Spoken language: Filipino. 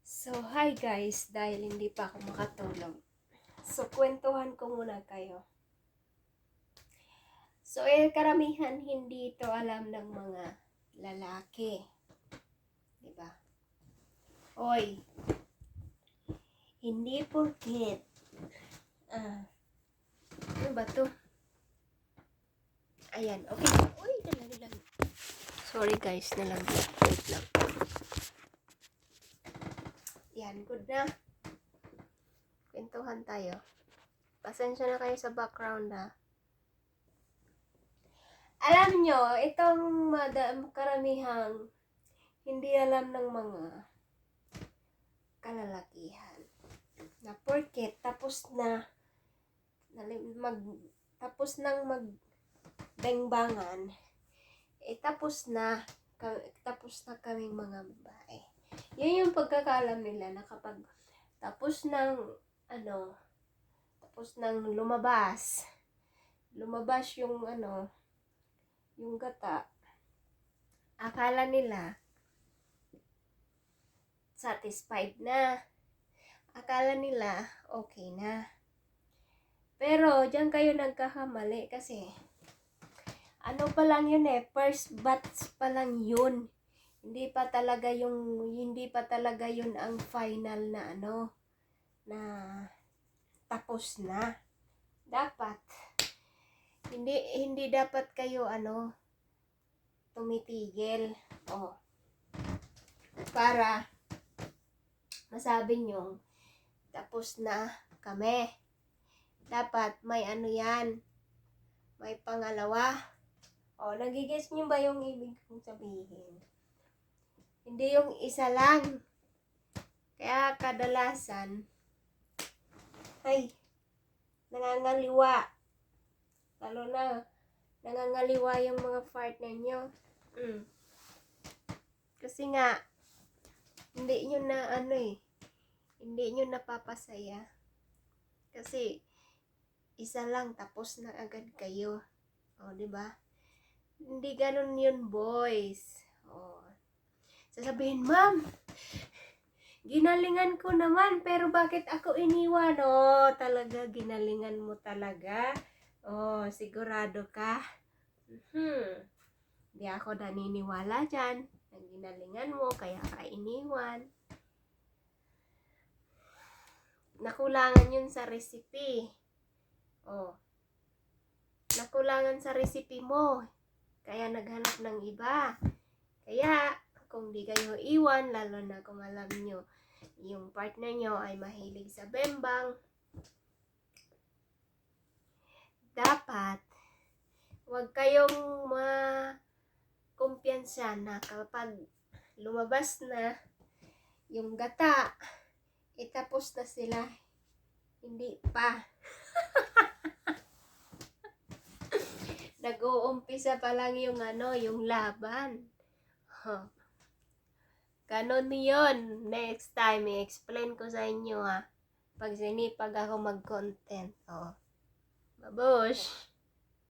So, hi guys, dahil hindi pa ako makatulog. So, kwentuhan ko muna kayo. So, karamihan hindi ito alam ng mga lalaki. Diba? Oy, hindi porket. Ano ba to? Ayan, okay. Uy, nalang. Sorry guys, nalang. Wait lang. Yan, good na. Kwentuhan tayo. Pasensya na kayo sa background ha. Alam nyo, itong karamihang hindi alam ng mga kalalakihan na porket tapos na magbengbangan, tapos na kaming mga babae. Yun yung pagkakalam nila na kapag tapos ng lumabas yung yung gata, akala nila satisfied na. Akala nila okay na. Pero diyan kayo nagkakamali kasi pa lang yun first batch pa lang yun. Hindi pa talaga yun ang final na na tapos na. Dapat hindi dapat kayo tumitigil para masabi nyo tapos na kami. Dapat may yan, may pangalawa. Nagigets nyo ba yung ibig kong sabihin? Hindi yung isa lang. Kaya kadalasan nangangaliwa. Lalo na nangangaliwa yung mga partner nyo. Kasi nga hindi nyo na hindi nyo napapasaya. Kasi isa lang tapos na agad kayo. Diba? Hindi ganun yun, boys. Sasabihin, ma'am, ginalingan ko naman, pero bakit ako iniwan? Talaga, ginalingan mo talaga? Sigurado ka? Di ako naniniwala dyan. Ang ginalingan mo, kaya ka iniwan. Nakulangan yun sa recipe. Nakulangan sa recipe mo. Kaya naghanap ng iba. Kaya, kung di kayo iwan, lalo na kung alam nyo, yung partner nyo ay mahilig sa bembang, dapat, huwag kayong kumpiyansa na kapag lumabas na yung gata, tapos na sila. Hindi pa. Nag-uumpisa pa lang yung yung laban. Ganon yun. Next time, i-explain ko sa inyo pag sinipag ako mag-content. Babush!